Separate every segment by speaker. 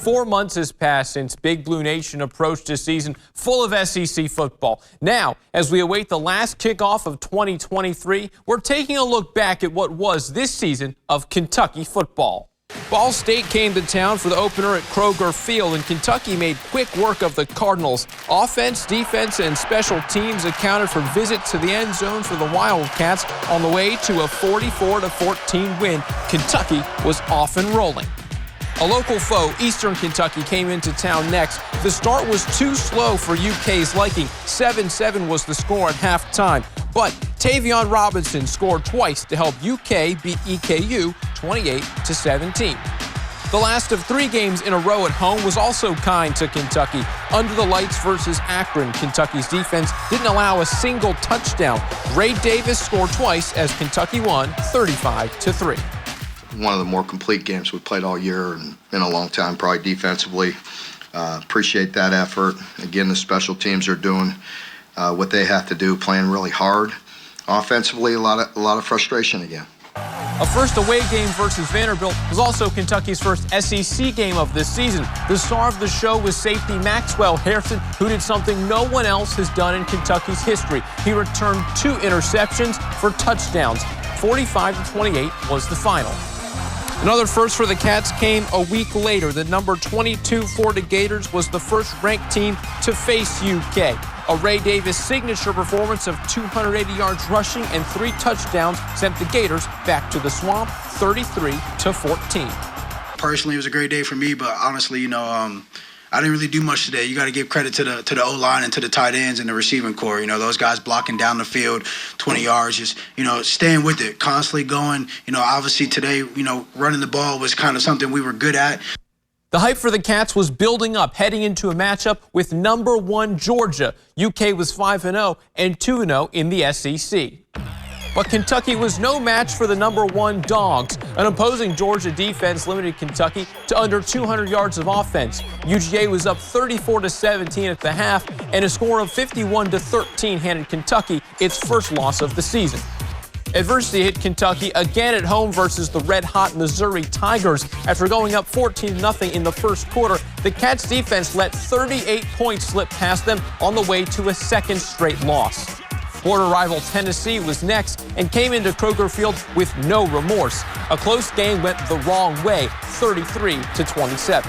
Speaker 1: 4 months has passed since Big Blue Nation approached a season full of SEC football. Now, as we await the last kickoff of 2023, we're taking a look back at what was this season of Kentucky football. Ball State came to town for the opener at Kroger-Field, and Kentucky made quick work of the Cardinals. Offense, defense, and special teams accounted for visits to the end zone for the Wildcats on the way to a 44-14 win. Kentucky was off and rolling. A local foe, Eastern Kentucky, came into town next. The start was too slow for UK's liking. 7-7 was the score at halftime. But Tavion Robinson scored twice to help UK beat EKU 28-17. The last of 3 games in a row at home was also kind to Kentucky. Under the lights versus Akron, Kentucky's defense didn't allow a single touchdown. Ray Davis scored twice as Kentucky won 35-3.
Speaker 2: One of the more complete games we played all year and in a long time, probably defensively. Appreciate that effort. Again, the special teams are doing what they have to do, playing really hard. Offensively, a lot of frustration again.
Speaker 1: A first away game versus Vanderbilt was also Kentucky's first SEC game of this season. The star of the show was safety Maxwell-Hairston, who did something no one else has done in Kentucky's history. He returned 2 interceptions for touchdowns. 45-28 was the final. Another first for the Cats came a week later. The number 22 Florida Gators was the first-ranked team to face UK. A Ray Davis signature performance of 280 yards rushing and 3 touchdowns sent the Gators back to the Swamp 33-14.
Speaker 3: Personally, it was a great day for me, but honestly, I didn't really do much today. You got to give credit to the O-line and to the tight ends and the receiving core. Those guys blocking down the field 20 yards, just, staying with it, constantly going. Obviously today, running the ball was kind of something we were good at.
Speaker 1: The hype for the Cats was building up, heading into a matchup with number 1 Georgia. UK was 5-0 and 2-0 in the SEC. But Kentucky was no match for the number 1 Dogs. An opposing Georgia defense limited Kentucky to under 200 yards of offense. UGA was up 34-17 at the half, and a score of 51-13 handed Kentucky its first loss of the season. Adversity hit Kentucky again at home versus the red-hot Missouri Tigers. After going up 14-0 in the first quarter, the Cats defense let 38 points slip past them on the way to a second straight loss. Border rival Tennessee was next and came into Kroger-Field with no remorse. A close game went the wrong way, 33-27.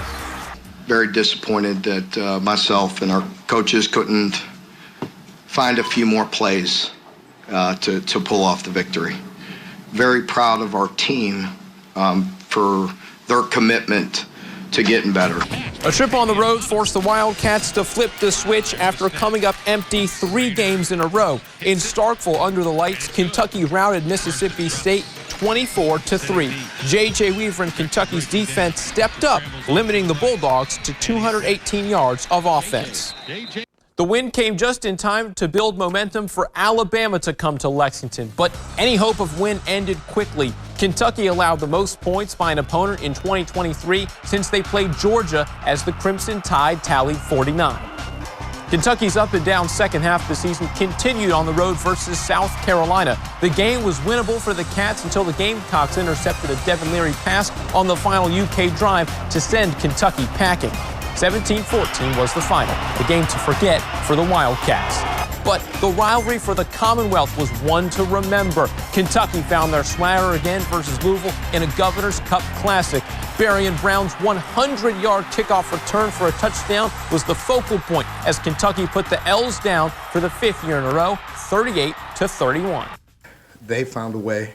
Speaker 2: Very disappointed that myself and our coaches couldn't find a few more plays to pull off the victory. Very proud of our team for their commitment to getting better.
Speaker 1: A trip on the road forced the Wildcats to flip the switch after coming up empty 3 games in a row. In Starkville, under the lights, Kentucky routed Mississippi State 24-3. J.J. Weaver and Kentucky's defense stepped up, limiting the Bulldogs to 218 yards of offense. The win came just in time to build momentum for Alabama to come to Lexington, but any hope of win ended quickly. Kentucky allowed the most points by an opponent in 2023 since they played Georgia as the Crimson Tide tallied 49. Kentucky's up and down second half of the season continued on the road versus South Carolina. The game was winnable for the Cats until the Gamecocks intercepted a Devin-Leary pass on the final UK drive to send Kentucky packing. 17-14 was the final, the game to forget for the Wildcats. But the rivalry for the Commonwealth was one to remember. Kentucky found their swagger again versus Louisville in a Governor's Cup Classic. Berrien Brown's 100-yard kickoff return for a touchdown was the focal point as Kentucky put the L's down for the 5th year in a row, 38-31.
Speaker 4: They found a way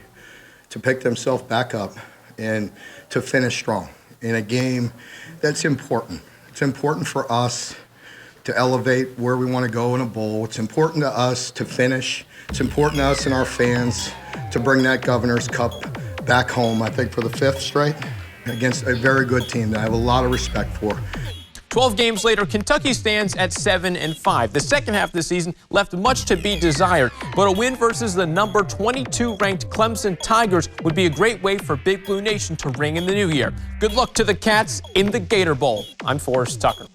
Speaker 4: to pick themselves back up and to finish strong in a game that's important. It's important for us to elevate where we want to go in a bowl. It's important to us to finish. It's important to us and our fans to bring that Governor's Cup back home, I think, for the 5th straight against a very good team that I have a lot of respect for.
Speaker 1: 12 games later, Kentucky stands at 7-5. The second half of the season left much to be desired, but a win versus the number 22 ranked Clemson Tigers would be a great way for Big Blue Nation to ring in the new year. Good luck to the Cats in the Gator Bowl. I'm Forrest Tucker.